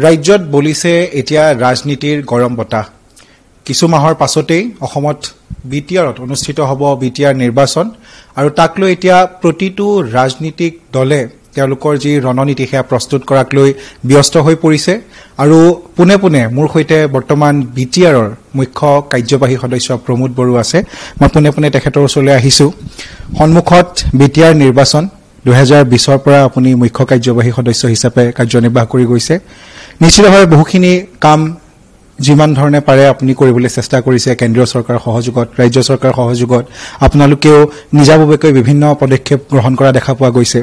ৰাজ্যত বলিছে এতিয়া ৰাজনীতিৰ গৰম বতাহ কিছু মাহৰ পাছতেই অসমত বিটিআৰত অনুষ্ঠিত হ'ব বিটিআৰ নিৰ্বাচন আৰু তাক লৈ এতিয়া প্ৰতিটো ৰাজনীতিক দলে তেওঁলোকৰ যি ৰণনীতি সেয়া প্ৰস্তুত কৰাক লৈ ব্যস্ত হৈ পৰিছে আৰু পুনে পুনে মোৰ সৈতে বৰ্তমান বিটিআৰৰ মুখ্য কাৰ্যবাহী সদস্য প্ৰমোদ বড়ো আছে মই পুনে পুনে তেখেতৰ ওচৰলৈ আহিছো সন্মুখত বিটিআৰ নিৰ্বাচন 2020 পৰা আপুনি মুখ্য কাৰ্যবাহী সদস্য হিচাপে কাৰ্যনিৰ্বাহ কৰি গৈছে নিশ্চিতভাৱে বহুখিনি কাম যিমান ধৰণে পাৰে আপুনি কৰিবলৈ চেষ্টা কৰিছে কেন্দ্ৰীয় চৰকাৰৰ সহযোগত ৰাজ্য চৰকাৰৰ সহযোগত আপোনালোকেও নিজাববীয়াকৈ বিভিন্ন পদক্ষেপ গ্ৰহণ কৰা দেখা পোৱা গৈছে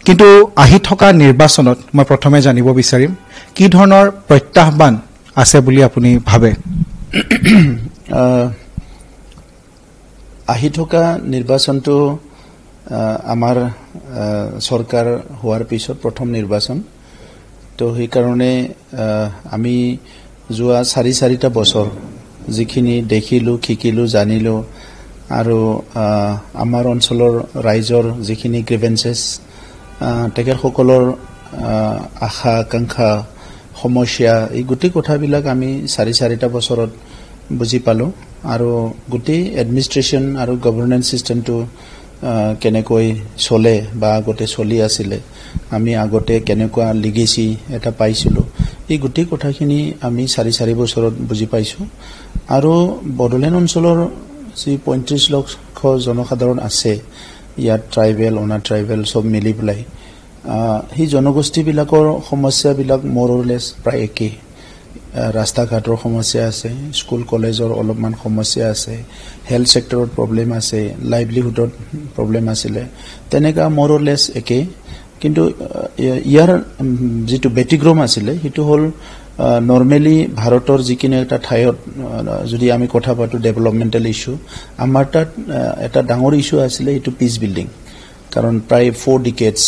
কিন্তু আহি থকা নিৰ্বাচনত মই প্ৰথমে জানিব বিচাৰিম কি ধৰণৰ প্ৰত্যাহ্বান আছে বুলি আপুনি ভাবে আহি থকা নিৰ্বাচনটো আমাৰ সৰকাৰ হোৱাৰ পিছত প্ৰথম নিৰ্বাচন তো সেই কাৰণে আমি যোৱা 4-4টা বছৰ যিখিনি দেখিলো শিকিলো জানিলো আৰু আমাৰ অঞ্চলৰ ৰাইজৰ যিখিনি গ্ৰিভেন্সেস তেখেতসকলৰ আশা আকাংক্ষা সমস্যা এই গোটেই কথাবিলাক আমি 4-4টা বছৰত বুজি পালো আৰু গোটেই এডমিনিষ্ট্ৰেচন আৰু গভৰ্নেন্স সিস্টেমটো কেনেকৈ চলে বা আগতে চলি আছিলে আমি আগতে কেনেকুৱা লিগেসি এটা পাইছিলো এই গোটেই কথাখিনি আমি 4 বছৰত বুজি পাইছো আৰু বড়োলেণ্ড অঞ্চলৰ যি 35 লাখ জনসাধাৰণ আছে ইয়াত ট্ৰাইবেল অনা ট্ৰাইবেল সব মিলি পেলাই হি জনগোষ্ঠী বিলাকৰ সমস্যা বিলাক মোৰলেছ প্ৰায় একে ৰাস্তা ঘাটৰ সমস্যা আছে স্কুল কলেজৰ অলপমান সমস্যা আছে হেলথ সেক্টৰত প্ৰবলেম আছে লাইভলিহুডৰ প্ৰবলেম আছিলে তেনেকা মোৰলেছ একে কিন্তু ইয়াৰ যেটো ব্যতিক্ৰম আছিলে হেতু হল নৰমালি ভাৰতৰ যিকিনে এটা ঠাইত যদি আমি কথা পাতো ডেভেলপমেন্টাল ইস্যু আমাৰ তাত এটা ডাঙৰ ইস্যু আছিলে এটো পিস বিল্ডিং কাৰণ প্ৰায় 4 ডিকেডস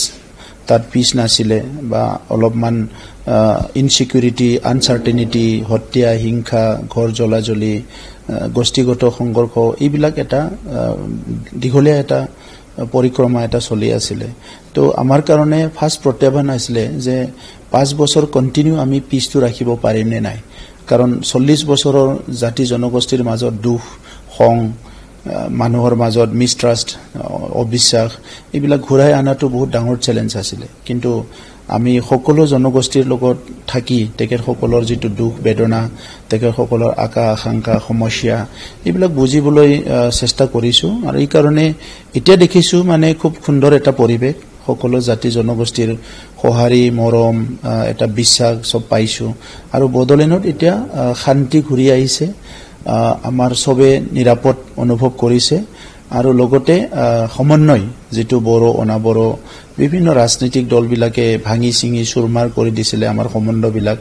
তাত পিস নাছিলে বা অলপমান ইনসিকিউৰিটি আনসাৰ্টেনিটি হত্যা হিংসা ঘৰ জ্বলাজলি গোষ্ঠীগত সংঘৰ্ষ এইবিলাক এটা দীঘলীয়া এটা পৰিক্ৰমা এটা চলি আছিল তো আমাৰ কাৰণে ফাৰ্স্ট প্ৰত্যাহ্বান আছিল যে 5 বছৰ কন্টিনিউ আমি পিসটো ৰাখিব পাৰিম নে নাই কাৰণ 40 বছৰৰ জাতি জনগোষ্ঠীৰ মাজত দুখ খং মানুহৰ মাজত মিষ্ট্ৰাষ্ট অবিশ্বাস এইবিলাক ঘূৰাই আনাটো বহুত ডাঙৰ চ্যালেঞ্জ আছিল কিন্তু আমি সকলো জনগোষ্ঠীৰ লগত থাকি তেখেতসকলৰ যেটো দুখ বেদনা তেখেতসকলৰ আকা আকাংক্ষা সমস্যা এইবিলাক বুজিবলৈ চেষ্টা কৰিছো আৰু এই কাৰণে এতিয়া দেখিছো মানে খুব সুন্দৰ এটা পৰিবেশ সকলো জাতি জনগোষ্ঠীৰ সহাৰি মৰম এটা বিশ্বাস সব পাইছো আৰু বড়োলেণ্ডত এতিয়া শান্তি ঘূৰি আহিছে আমাৰ সবে নিৰাপদ অনুভৱ কৰিছে আৰু লগতে সমন্বয় যেটো বড়ো অনাবড়ো বিভিন্ন ৰাজনৈতিক দলবিলাকে ভাঙি চিঙি চুৰমাৰ কৰি দিছিলে আমাৰ সমন্বয় বিলাক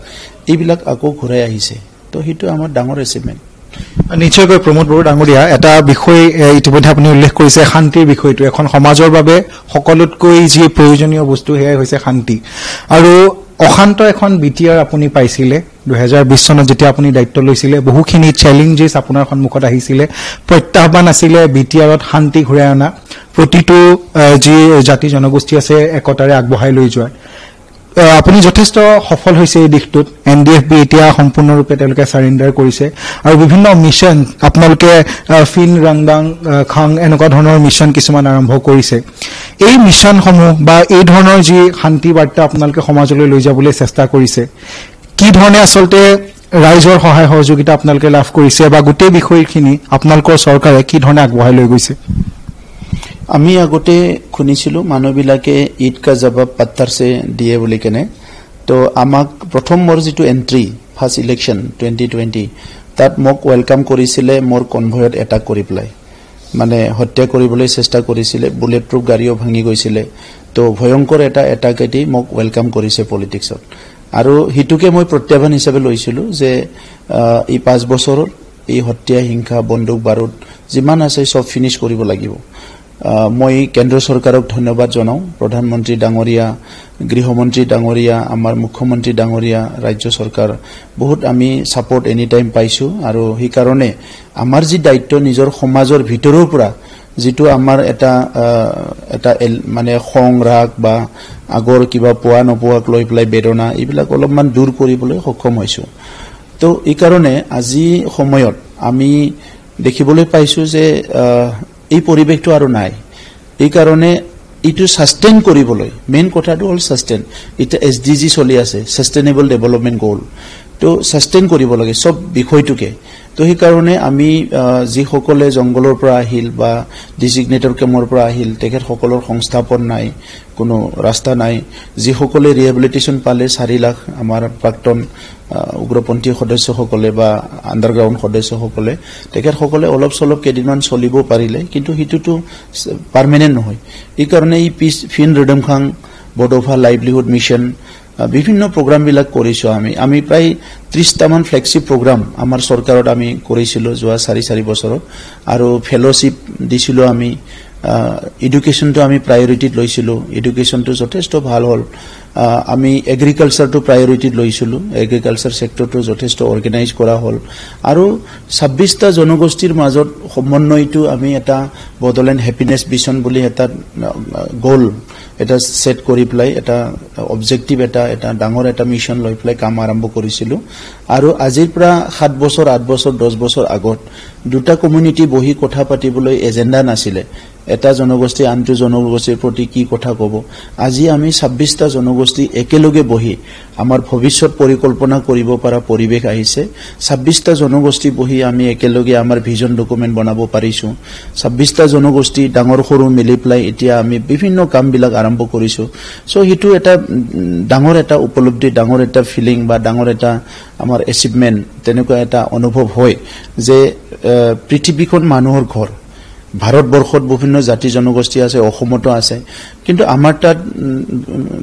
এইবিলাক আকৌ ঘূৰাই আহিছে তো হেতু আমাৰ ডাঙৰ এচিভমেন্ট নিশ্চয়কৈ প্ৰমোদ বড়ো ডাঙৰীয়া এটা বিষয় ইতিমধ্যে আপুনি উল্লেখ কৰিছে শান্তিৰ বিষয়টো এখন সমাজৰ বাবে সকলোতকৈ যি প্ৰয়োজনীয় বস্তু হেই হৈছে শান্তি আৰু অশান্ত এখন বিটিআৰ আপুনি পাইছিলে 2020 চনত যেতিয়া আপুনি দায়িত্ব লৈছিলে বহুখিনি চ্যালেঞ্জেস আপোনাৰ সন্মুখত আহিছিলে প্ৰত্যাহ্বান আছিলে বিটিআৰত শান্তি ঘূৰাই আনা প্ৰতিটো যি জাতি জনগোষ্ঠী আছে একতাৰে আগবঢ়াই লৈ যোৱা আপুনি যথেষ্ট সফল হৈছে এই দিশটোত এনডিএফবি এতিয়া সম্পূৰ্ণৰূপে তেওঁলোকে সাৰেন্ডাৰ কৰিছে আৰু বিভিন্ন মিশন আপোনালোকে ফিন ৰংদাং খাং এনেকুৱা ধৰণৰ মিশন কিছুমান আৰম্ভ কৰিছে এই মিশনসমূহ বা এই ধৰণৰ যি শান্তি বাৰ্তা আপোনালোকে সমাজলৈ লৈ যাবলৈ চেষ্টা কৰিছে কি ধৰণে আসলতে ৰাইজৰ সহায় সহযোগিতা আপোনালোকে লাভ কৰিছে বা গোটেই বিষয়খিনি আপোনালোকৰ চৰকাৰে কি ধৰণে আগবঢ়াই লৈ গৈছে আমি আগতে শুনিছিলো মানুহবিলাকে ঈদ কা জবাব পত্থৰ সে দিয়ে বুলি কেনে তো আমাক প্ৰথম মোৰ যেটো এন্ট্ৰি ফাৰ্স্ট ইলেকশন 2020 তাত মোক ওয়েলকাম কৰিছিলে মোৰ কনভয়ত এটাক কৰি প্লাই মানে হত্যা কৰিবলৈ চেষ্টা কৰিছিলে বুলেট প্ৰুফ গাড়ীও ভাঙি গৈছিলে তো ভয়ংকৰ এটা এটাকেটি মোক ওয়েলকাম কৰিছে পলিটিক্সত আৰু হিতুকে মই প্ৰত্যাহ্বান হিচাপে লৈছিলো যে এই 5 বছৰত এই হত্যা হিংসা বন্দুক বাৰুদ যিমান আছে সব ফিনিশ কৰিব লাগিব মই কেন্দ্ৰ চৰকাৰক ধন্যবাদ জনাও প্ৰধানমন্ত্ৰী ডাঙৰীয়া গৃহমন্ত্ৰী ডাঙৰীয়া আমাৰ মুখ্যমন্ত্ৰী ডাঙৰীয়া ৰাজ্য চৰকাৰ বহুত আমি সাপোৰ্ট এনি টাইম পাইছো আৰু হি কাৰণে আমাৰ যি দায়িত্ব নিজৰ সমাজৰ ভিতৰৰ পৰা যেটো আমাৰ এটা মানে খং ৰাগ বা আগৰ কিবা পোৱা নপোৱাক লৈ পেলাই বেদনা এইবিলাক অলপমান দূৰ কৰিবলৈ সক্ষম হৈছো তো এই কাৰণে আজি সময়ত আমি দেখিবলৈ পাইছো যে এই পৰিবেশটো আৰু নাই এই কাৰণে ইটো সাস্টেইন কৰিবলৈ মেইন কথাটো হল সাস্টেইন এটা SDG চলি আছে সাস্টেইনেবল ডেভেলপমেন্ট গোল তো সাস্টেইন কৰিব লাগে সব বিষয়টোকে তো এই কাৰণে আমি যি সকলে জংগলৰ পৰা আহিল বা ডিজিগনেটৰ কেমৰ পৰা আহিল তেখেত সকলৰ সংস্থাপন নাই কোনো ৰাস্তা নাই যি সকলে ৰিহেবিলিটেশন পালে 4 লাখ আমাৰ প্ৰাক্তন উগ্ৰপন্থী সদস্যসকলে বা আন্ডাৰগ্ৰাউণ্ড সদস্যসকলে তেখেত সকলে অলপ সলপ কেদিনমান চলিব পাৰিলে কিন্তু হিতুটো পাৰ্মানেন্ট নহয় এই কাৰণে এই ফিন ৰিডমখাং বডোফা লাইভলিহুড মিশন বিভিন্ন প্ৰগ্ৰাম বিলাক কৰিছো আমি প্ৰায় 30টা মান ফ্লেগশিপ প্ৰগ্ৰাম আমাৰ চৰকাৰত আমি কৰিছিলো যোৱা 4 বছৰত আৰু ফেলোশিপ দিছিলো আমি এডুকেশনটো আমি প্ৰায়োৰিটিত লৈছিলো এডুকেশনটো যথেষ্ট ভাল হল আমি এগ্ৰিকালচাৰটো প্ৰায়োৰিটিত লৈছিলো এগ্ৰিকালচাৰ সেক্টৰটো যথেষ্ট অৰ্গানাইজ কৰা হল আৰু 26টা জনগোষ্ঠীৰ মাজত সমন্বয়টো আমি এটা বডোলেণ্ড হ্যাপিনেস মিশন বুলি এটা গোল এটা সেট কৰি প্লাই এটা অবজেক্টিভ এটা ডাঙৰ এটা মিশন লৈ প্লাই কাম আৰম্ভ কৰিছিলো আৰু আজিৰ পৰা 7 বছৰ 8 বছৰ 10 বছৰ আগত দুটা কমিউনিটি বহি কথা পাতিবলৈ এজেন্ডা নাছিলে এটা জনগোষ্ঠী আনটো জনগোষ্ঠীৰ প্ৰতি কি কথা কব আজি আমি 26টা জনগোষ্ঠী একেলগে বহি আমাৰ ভৱিষ্যত পৰিকল্পনা কৰিব পৰা পৰিবেশ আহিছে 26টা জনগোষ্ঠী বহি আমি একেলগে আমাৰ ভিজন ডকুমেন্ট বনাব পাৰিছো 26টা জনগোষ্ঠী ডাঙৰ সৰু মিলি প্লাই এতিয়া আমি বিভিন্ন কাম বিলাক আৰম্ভ কৰিছো সো হিটো এটা ডাঙৰ এটা উপলব্ধি ডাঙৰ এটা ফিলিং বা ডাঙৰ এটা আমাৰ এচিভমেন্ট তেনেকুৱা এটা অনুভৱ হয় যে পৃথিৱীখন মানুহৰ ঘৰ ভাৰতবৰ্ষত বিভিন্ন জাতি জনগোষ্ঠী আছে অসমতো আছে কিন্তু আমাৰ তাত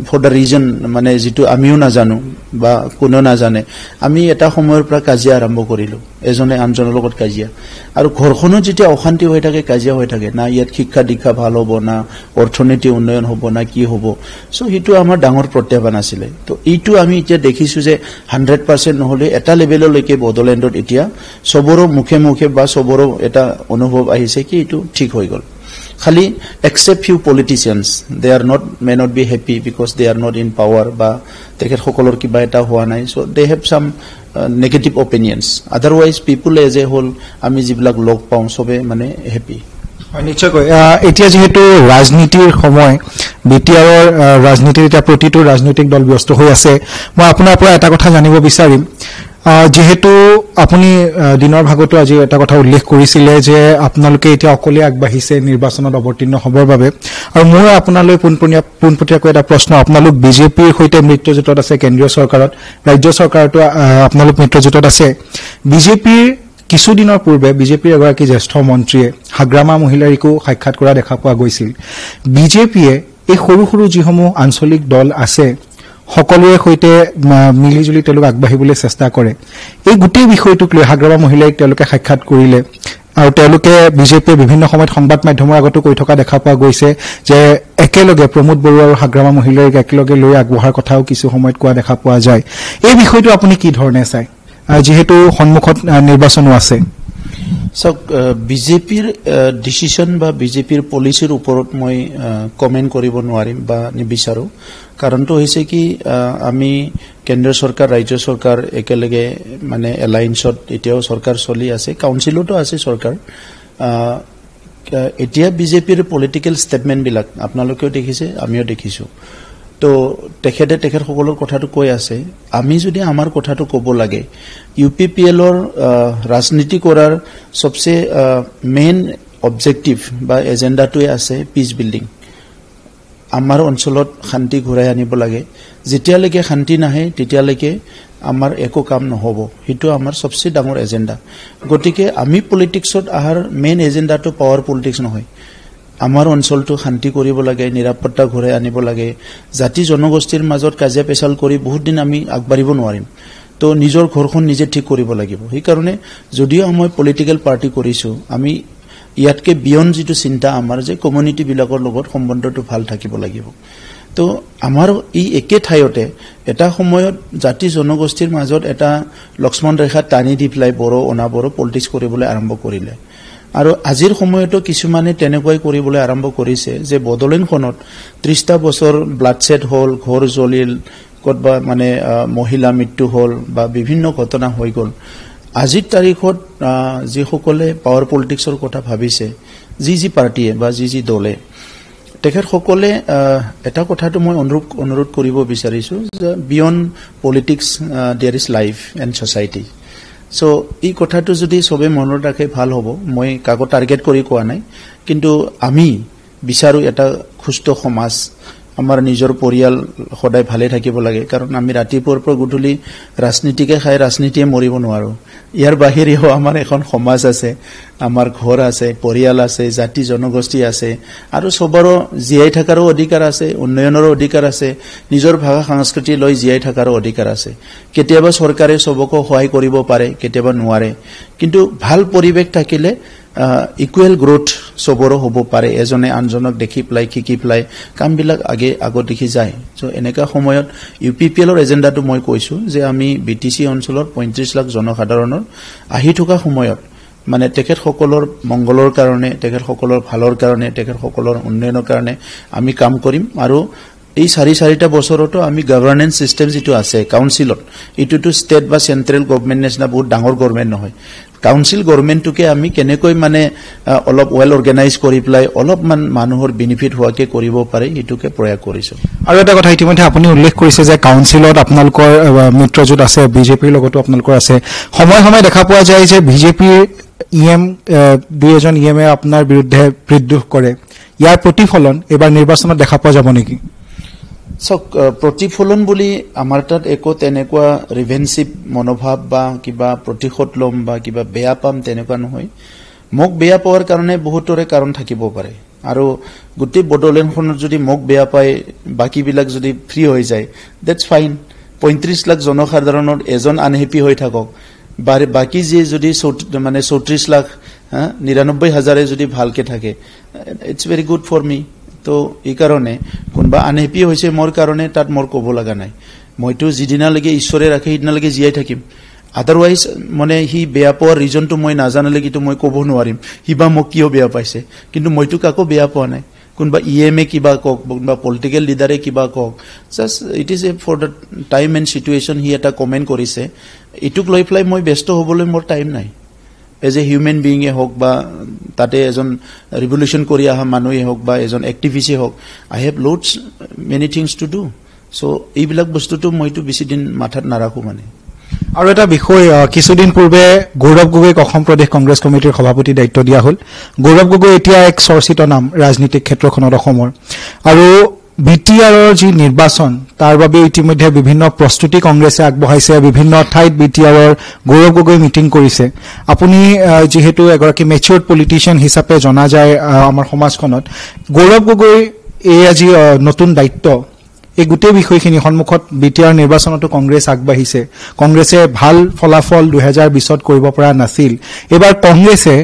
ফৰ দা ৰিজন মানে যেটো আমিও না জানো বা কোনো না জানে আমি এটা সময়ৰ পৰা কাজিয়া আৰম্ভ কৰিলো এজনে আনজনৰ লগত কাজিয়া আৰু ঘৰখনো যেতিয়া অশান্তি হৈ থাকে কাজিয়া হৈ থাকে না ইয়াত শিক্ষা দীক্ষা ভাল হ'ব না অৰ্থনীতি উন্নয়ন হ'ব না কি হ'ব সো হিটো আমাৰ ডাঙৰ প্ৰত্যাহ্বান আছিল তো এইটো আমি এতিয়া দেখিছো যে 100% নহলে এটা লেভেললৈকে বডোলেণ্ডত এতিয়া সবৰো মুখে মুখে বা সবৰো এটা অনুভৱ আহিছে কি এইটো ঠিক হৈ গল খালি except few politicians they are not may not be happy because they are not in power ba tekhet hokolor kiba eta howa nai so they have some negative opinions otherwise people as a whole ami jiblak log paum sobe mane happy নিশ্চয়কৈ এতিয়া যেহেতু ৰাজনীতিৰ সময় বিটিআৰৰ ৰাজনীতিৰ এটা প্ৰতিটো ৰাজনৈতিক দল ব্যস্ত হৈ আছে মই আপোনাৰ পৰা এটা কথা জানিব বিচাৰিম যেহেতু আপুনি দিনৰ ভাগতো আজি এটা কথা উল্লেখ কৰিছিলে যে আপোনালোকে এতিয়া অকলে আগবাঢ়িছে নিৰ্বাচনত অৱতীৰ্ণ হ'বৰ বাবে আৰু মই আপোনালৈ পোনপটীয়াকৈ এটা প্ৰশ্ন আপোনালোক বিজেপিৰ সৈতে মিত্ৰজোঁটত আছে কেন্দ্ৰীয় চৰকাৰত ৰাজ্য চৰকাৰতো আপোনালোক মিত্ৰজোঁটত আছে বিজেপিৰ কিছুদিনৰ পূৰ্বে বিজেপিৰ এগৰাকী জ্যেষ্ঠ মন্ত্ৰীয়ে হাগ্ৰামা মহিলাৰিকো সাক্ষাৎ কৰা দেখা পোৱা গৈছিল বিজেপিয়ে এই সৰু সৰু যিসমূহ আঞ্চলিক দল আছে সকলোৰে সৈতে মিলিজুলি তেওঁলোক আগবাঢ়িবলৈ চেষ্টা কৰে এই গোটেই বিষয়টোক লৈ হাগ্ৰামা মহিলাক তেওঁলোকে সাক্ষাৎ কৰিলে আৰু তেওঁলোকে বিজেপিয়ে বিভিন্ন সময়ত সংবাদ মাধ্যমৰ আগতো কৈ থকা দেখা পোৱা গৈছে যে একেলগে প্ৰমোদ বৰুৱা আৰু হাগ্ৰামা মহিলাক একেলগে লৈ আগবঢ়াৰ কথাও কিছু সময়ত কোৱা দেখা পোৱা যায় এই বিষয়টো আপুনি কি ধৰণে চায় যেহেতু সন্মুখত নিৰ্বাচনো আছে সো বিজেপিৰ ডিসিশন বা বিজেপিৰ পলিচিৰ ওপৰত মই কমেন্ট কৰিব নোৱাৰিম বা নিবিচাৰো কাৰণটো হৈছে কি আমি কেন্দ্ৰ চৰকাৰ ৰাজ্য চৰকাৰ একেলগে মানে এলায়েন্সত এতিয়াও চৰকাৰ চলি আছে কাউন্সিলতো আছে চৰকাৰ এতিয়া বিজেপিৰ পলিটিক্যাল স্টেটমেন্ট বিলাক আপোনালোকেও দেখিছে আমিও দেখিছো তো তেখেতে সকলৰ কথাটো কৈ আছে আমি যদি আমাৰ কথাটো ক'ব লাগে ইউপিপিএলৰ ৰাজনীতি কৰাৰ সবচে মেইন অবজেক্টিভ বা এজেন্ডাটোই আছে পিস বিল্ডিং আমাৰ অঞ্চলত শান্তি ঘূৰাই আনিব লাগে যেতিয়ালৈকে শান্তি নাহে তেতিয়ালৈকে আমাৰ একো কাম নহব হিটো আমাৰ সবচে ডাঙৰ এজেন্ডা গতিকে আমি পলিটিক্সত আহাৰ মেইন এজেন্ডাটো পাৱাৰ পলিটিক্স নহয় আমাৰ অঞ্চলটো শান্তি কৰিব লাগে নিৰাপত্তা ঘূৰাই আনিব লাগে জাতি জনগোষ্ঠীৰ মাজত কাজিয়া পেছাল কৰি বহুত দিন আমি আগবাঢ়িব নোৱাৰিম তো নিজৰ ঘৰখন নিজে ঠিক কৰিব লাগিব এই কাৰণে যদিও মই পলিটিক্যাল পাৰ্টি কৰিছো আমি ইয়াতকে বিয়ন যেটো চিন্তা আমাৰ যে কমিউনিটি বিলাকৰ লগত সম্বন্ধটো ভাল থাকিব লাগিব তো আমাৰ এই একে ঠাইতে এটা সময়ত জাতি জনগোষ্ঠীৰ মাজত এটা লক্ষ্মণ ৰেখা টানি দি প্লাই বড় অনাবড় পলিটিক্স কৰিবলৈ আৰম্ভ কৰিলে আৰু আজিৰ সময়তো কিছুমানে তেনেকৈ কৰিবলৈ আৰম্ভ কৰিছে যে বড়োলেণ্ডখনত 30টা বছৰ ব্লাডছেড হ'ল, ঘৰ জ্বলিল, কতবা মানে মহিলা মৃত্যু হ'ল বা বিভিন্ন ঘটনা হৈ গ'ল। আজিৰ তাৰিখত যিসকলে পাৱাৰ পলিটিক্সৰ কথা ভাবিছে, যি পাৰ্টিয়ে বা যি দলে, তেখেতসকলে এটা কথাটো মই অনুৰোধ কৰিব বিচাৰিছোঁ যে beyond politics there is life and society. সো এই কথাটো যদি সবে মনত ৰাখে ভাল হ'ব। মই কাকো টাৰ্গেট কৰি কোৱা নাই, কিন্তু আমি বিচাৰো এটা সুস্থ সমাজ, আমাৰ নিজৰ পৰিয়াল সদায় ভালে থাকিব লাগে। কাৰণ আমি ৰাতিপুৱাৰ পৰা গধূলি ৰাজনীতিকে খাই ৰাজনীতিয়ে মৰিব নোৱাৰো। ইয়াৰ বাহিৰেও আমাৰ এখন সমাজ আছে, আমাৰ ঘৰ আছে, পৰিয়াল আছে, জাতি জনগোষ্ঠী আছে, আৰু সবৰো জীয়াই থকাৰো অধিকাৰ আছে, উন্নয়নৰো অধিকাৰ আছে, নিজৰ ভাষা সংস্কৃতি লৈ জীয়াই থকাৰো অধিকাৰ আছে। কেতিয়াবা চৰকাৰে সবকো সহায় কৰিব পাৰে, কেতিয়াবা নোৱাৰে, কিন্তু ভাল পৰিৱেশ থাকিলে ইকুৱেল গ্ৰোথ সবৰো হ'ব পাৰে। এজনে আনজনক দেখি পেলাই শিকি পেলাই কামবিলাক আগত দেখি যায়। চ' এনেকুৱা সময়ত UPPLৰ এজেণ্ডাটো মই কৈছোঁ যে আমি BTC অঞ্চলৰ 35 লাখ জনসাধাৰণৰ আহি থকা সময়ত মানে তেখেতসকলৰ মংগলৰ কাৰণে, তেখেতসকলৰ ভালৰ কাৰণে, তেখেতসকলৰ উন্নয়নৰ কাৰণে আমি কাম কৰিম। আৰু এই 4-4টা বছৰতো আমি গভৰ্নেন্স চিষ্টেম যিটো আছে কাউন্সিলত, এইটোতো ষ্টেট বা চেণ্ট্ৰেল গভৰ্ণমেণ্ট নিচিনা বহুত ডাঙৰ গভৰ্ণমেণ্ট নহয়। কাউন্সিল গভৰ্ণমেণ্টটোকে আমি কেনেকৈ মানে অলপ ৱেল অৰ্গেনাইজ কৰি পেলাই অলপমান মানুহৰ বেনিফিট হোৱাকে কৰিব পাৰে, এইটোকে প্ৰয়াস কৰিছোঁ। আৰু এটা কথা ইতিমধ্যে আপুনি উল্লেখ কৰিছে যে কাউন্সিলত আপোনালোকৰ মিত্ৰজোঁট আছে, বিজেপিৰ লগতো আপোনালোকৰ আছে। সময়ে সময়ে দেখা পোৱা যায় যে বিজেপিৰ দুই এজন ইএমে আপোনাৰ বিৰুদ্ধে বিদ্ৰোহ কৰে। ইয়াৰ প্ৰতিফলন এইবাৰ নিৰ্বাচনত দেখা পোৱা যাব নেকি? চাওক, প্ৰতিফলন বুলি আমাৰ তাত একো তেনেকুৱা ৰিভেঞ্চিভ মনোভাৱ বা কিবা প্ৰতিশোধ ল'ম বা কিবা বেয়া পাম তেনেকুৱা নহয়। মোক বেয়া পোৱাৰ কাৰণে বহুতৰে কাৰণ থাকিব পাৰে, আৰু গোটেই বড়োলেণ্ডখনত যদি মোক বেয়া পায়, বাকীবিলাক যদি ফ্ৰী হৈ যায়, দেটছ ফাইন। 35 লাখ জনসাধাৰণৰ এজন আনহেপি হৈ থাকক, বাকী যে যদি মানে 34 লাখ 99,000 যদি ভালকে থাকে, ইটছ ভেৰি গুড ফৰ মি। তো এই কাৰণে কোনোবা আনহেপি হৈছে মোৰ কাৰণে তাত মোৰ ক'ব লগা নাই। মইতো যিদিনালৈকে ঈশ্বৰে ৰাখে সেইদিনালৈকে জীয়াই থাকিম। আদাৰৱাইজ মানে সি বেয়া পোৱাৰ ৰিজনটো মই নাজানিলেতো মই ক'ব নোৱাৰিম সি বা মোক কিয় বেয়া পাইছে। কিন্তু মইতো কাকো বেয়া পোৱা নাই। কোনোবা EMA কিবা কওক, কোনোবা পলিটিকেল লিডাৰে কিবা কওক, just it is a for the time and situation সি এটা কমেণ্ট কৰিছে, এইটোক লৈ পেলাই মই ব্যস্ত হ'বলৈ মোৰ টাইম নাই। এজ এ হিউমেন বিইঙে হওক বা তাতে এজন ৰিভলিউশ্যন কৰি অহা মানুহে হওক বা এজন এক্টিভিষ্টে হওক, I have lots many things to do. চ' এইবিলাক বস্তুটো মইতো বেছিদিন মাথাত নাৰাখোঁ মানে। আৰু এটা বিষয়, কিছুদিন পূৰ্বে গৌৰৱ গগৈক অসম প্ৰদেশ কংগ্ৰেছ কমিটিৰ সভাপতি দায়িত্ব দিয়া হ'ল। গৌৰৱ গগৈ এতিয়া এক চৰ্চিত নাম ৰাজনীতিক ক্ষেত্ৰখনত অসমৰ। আৰু BTRৰ যি নিৰ্বাচন, তাৰ বাবে ইতিমধ্যে বিভিন্ন প্ৰস্তুতি কংগ্ৰেছে আগবঢ়াইছে, বিভিন্ন ঠাইত BTRৰ গৌৰৱ গগৈ মিটিং কৰিছে। আপুনি যিহেতু এগৰাকী মেচিয়ৰ্ড পলিটিচিয়ান হিচাপে জনা যায় আমাৰ সমাজখনত, গৌৰৱ গগৈ এই আজি নতুন দায়িত্ব, এই গোটেই বিষয়খিনি সন্মুখত BTR নিৰ্বাচনতো কংগ্ৰেছ আগবাঢ়িছে। কংগ্ৰেছে ভাল ফলাফল 2020ত কৰিব পৰা নাছিল। এইবাৰ কংগ্ৰেছে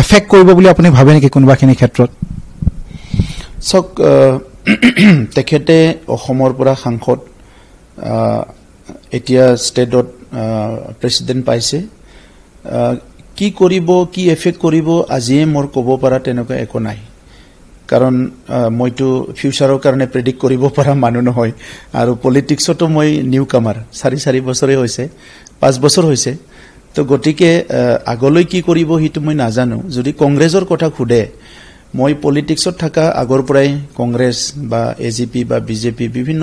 এফেক্ট কৰিব বুলি আপুনি ভাবে নেকি কোনোবাখিনি ক্ষেত্ৰত? চাওক, তেখেতে অসমৰ পৰা সাংসদ, এতিয়া ষ্টেটত প্ৰেচিডেণ্ট পাইছে। কি কৰিব, কি এফেক্ট কৰিব আজিয়ে মোৰ ক'ব পৰা তেনেকুৱা একো নাই। কাৰণ মইতো ফিউচাৰৰ কাৰণে প্ৰেডিক্ট কৰিব পৰা মানুহ নহয়, আৰু পলিটিক্সতো মই নিউ কামাৰ। 4 বছৰে হৈছে, 5 বছৰ হৈছে। তো গতিকে আগলৈ কি কৰিব সেইটো মই নাজানো। যদি কংগ্ৰেছৰ কথা সোধে, মই পলিটিক্সত থকা আগৰ পৰাই কংগ্ৰেছ বা AGP বা BJP বিভিন্ন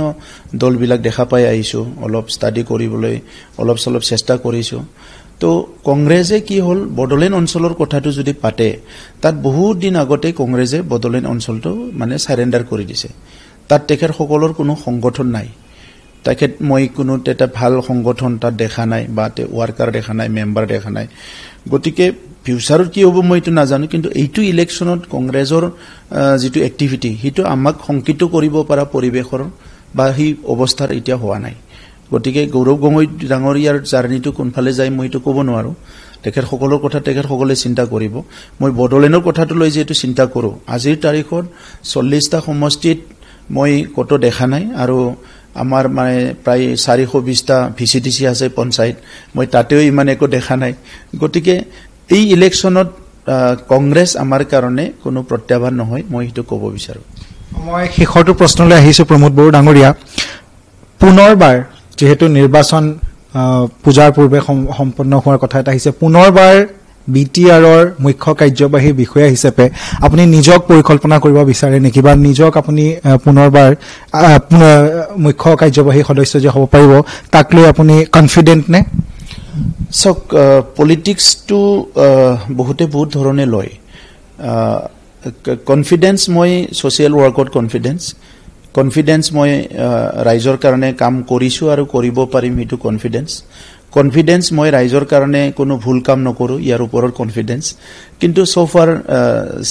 দলবিলাক দেখা পাই আহিছোঁ, অলপ ষ্টাডি কৰিবলৈ অলপ চলপ চেষ্টা কৰিছোঁ। তো কংগ্ৰেছে কি হ'ল, বড়োলেণ্ড অঞ্চলৰ কথাটো যদি পাতে, তাত বহুত দিন আগতে কংগ্ৰেছে বড়োলেণ্ড অঞ্চলটো মানে চাৰেণ্ডাৰ কৰি দিছে। তাত তেখেতসকলৰ কোনো সংগঠন নাই। মই কোনো এটা ভাল সংগঠন তাত দেখা নাই, বা ৱাৰ্কাৰ দেখা নাই, মেম্বাৰ দেখা নাই। গতিকে ফিউচাৰত কি হ'ব মই এইটো নাজানো, কিন্তু এইটো ইলেকশ্যনত কংগ্ৰেছৰ যিটো এক্টিভিটি সেইটো আমাক শংকিত কৰিব পৰা পৰিৱেশৰ বা সেই অৱস্থাৰ এতিয়া হোৱা নাই। গতিকে গৌৰৱ গগৈ ডাঙৰীয়াৰ জাৰ্ণিটো কোনফালে যায় মই এইটো ক'ব নোৱাৰোঁ। তেখেতসকলৰ কথা তেখেতসকলে চিন্তা কৰিব। মই বড়োলেণ্ডৰ কথাটো লৈ যিহেতু চিন্তা কৰোঁ, আজিৰ তাৰিখত 40টা সমষ্টিত মই ক'তো দেখা নাই, আৰু আমাৰ মানে প্ৰায় 420টা VCTC আছে পঞ্চায়ত, মই তাতেও ইমান একো দেখা নাই। গতিকে এই ইলেকশ্যনত কংগ্ৰেছ আমাৰ কাৰণে কোনো প্ৰত্যাহ্বান নহয় মই সেইটো ক'ব বিচাৰো মই শেষৰটো প্ৰশ্নলৈ আহিছো প্ৰমোদ বড়ো ডাঙৰীয়া পুনৰবাৰ যেহেতু নিৰ্বাচন পূজাৰ পূৰ্বে সম্পন্ন হোৱাৰ কথা এটা আহিছে পুনৰবাৰ বিটিআৰৰ মুখ্য কাৰ্যবাহী বিষয়া হিচাপে আপুনি নিজক পৰিকল্পনা কৰিব বিচাৰে নেকি বা নিজক আপুনি পুনৰবাৰ মুখ্য কাৰ্যবাহী সদস্য যে হ'ব পাৰিব তাক লৈ আপুনি কনফিডেন্ট নে সক পলিটিক্স টু বহুতে বহুত ধৰণে লয় কনফিডেন্স মই সোশ্যাল ওয়াৰ্কত কনফিডেন্স মই ৰাইজৰ কাৰণে কাম কৰিছো আৰু কৰিব পাৰিম এটো কনফিডেন্স মই ৰাইজৰ কাৰণে কোনো ভুল কাম নকৰো ইয়াৰ ওপৰত কনফিডেন্স কিন্তু সো ফাৰ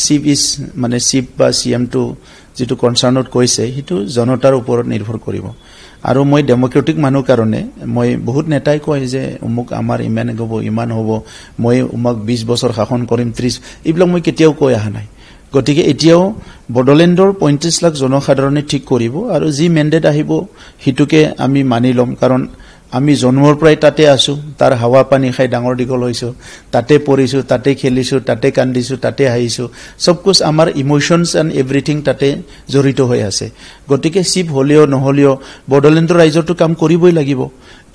চিফ ইজ মানে চিফ বা সিএম টু যেটো কনসাৰ্ণত কৈছে হেতু জনতাৰ ওপৰত নিৰ্ভৰ কৰিব আৰু মই ডেমক্ৰেটিক মানুহ কাৰণে মই বহুত নেতাই কয় যে উমুক আমাৰ ইমান হ'ব মই উমুক 20 বছৰ শাসন কৰিম 30 ইবিলাক মই কেতিয়াও কৈ আহা নাই গতিকে এতিয়াও বডলেণ্ডৰ 35 লাখ জনসাধাৰণে ঠিক কৰিব আৰু যি মেন্ডেট আহিব হিতুকে আমি মানি লম কাৰণ আমি জন্মৰ পৰাই তাতে আছো তাৰ হাৱা পানী খাই ডাঙৰ দিগল হৈছো তাতে পঢ়িছো তাতে খেলিছো তাতে কান্দিছো তাতে হাঁহিছো সব কিছু আমাৰ ইমোশনস এণ্ড এভৰিথিং তাতে জড়িত হৈ আছে গতিকে চিপ হলিও নহলিও বডলেণ্ডৰ ৰাইজৰটো কাম কৰিবই লাগিব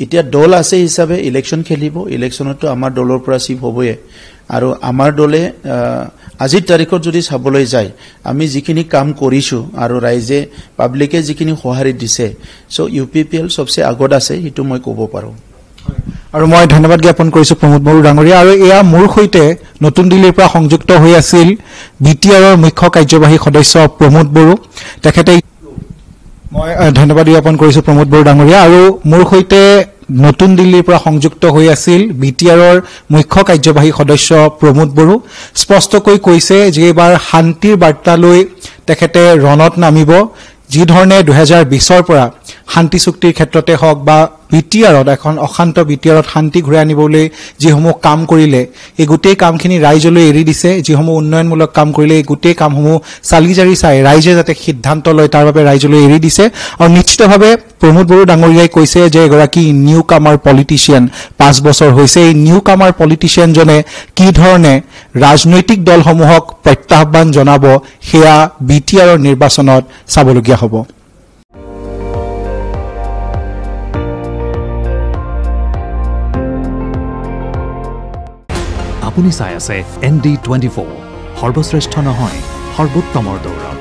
এতিয়া দল আছে হিচাপে ইলেকশন খেলিব ইলেকশনতো আমাৰ দলৰ পৰা চিপ হ'বয়ে আৰু আমাৰ দলে আজিৰ তাৰিখত যদি চাবলৈ যায় আমি যিখিনি কাম কৰিছো আৰু ৰাইজে পাব্লিকে যিখিনি সহাৰি দিছে সো ইউপিপিএল সবচে আগত আছে হিটো মই ক'ব পাৰো আৰু মই ধন্যবাদ জ্ঞাপন কৰিছো প্ৰমোদ বড়ো ডাঙৰীয়া আৰু এয়া মোৰ সৈতে নতুন দিল্লীৰ পৰা সংযুক্ত হৈ আছিল বিটিআৰৰ মুখ্য কাৰ্যবাহী সদস্য প্ৰমোদ বড়ো তেখেতে মই ধন্যবাদ জ্ঞাপন কৰিছো প্ৰমোদ বড়ো ডাঙৰীয়া আৰু মোৰ সৈতে নতুন দিল্লীৰ পৰা সংযুক্ত হৈ আছিল বিটিআৰৰ মুখ্য কাৰ্যবাহী সদস্য প্ৰমোদ বড়ো স্পষ্টকৈ কৈছে যে এবাৰ শান্তিৰ বাৰ্তা লৈ তেখেতে ৰণত নামিব যি ধৰণে 2020 ৰ পৰা শান্তি চুক্তিৰ ক্ষেত্ৰতে হওক বা বিটিআৰত এখন অশান্ত বিটিআৰত শান্তি ঘূৰাই আনিবলৈ যিসমূহ কাম কৰিলে এই গোটেই কামখিনি ৰাইজলৈ এৰি দিছে যিসমূহ উন্নয়নমূলক কাম কৰিলে এই গোটেই কামসমূহ চালিজাৰি চাই ৰাইজে যাতে সিদ্ধান্ত লয় তাৰ বাবে ৰাইজলৈ এৰি দিছে আৰু নিশ্চিতভাৱে প্ৰমোদ বড়ো ডাঙৰীয়াই কৈছে যে এগৰাকী নিউ কামাৰ পলিটিচিয়ান 5 বছৰ হৈছে এই নিউ কামাৰ পলিটিচিয়ানজনে কি ধৰণে ৰাজনৈতিক দলসমূহক প্ৰত্যাহ্বান জনাব সেয়া বিটিআৰৰ নিৰ্বাচনত চাবলগীয়া হ'ব আপুনি চাই আছে ND24 সৰ্বশ্ৰেষ্ঠ নহয় সৰ্বোত্তমৰ দৌৰত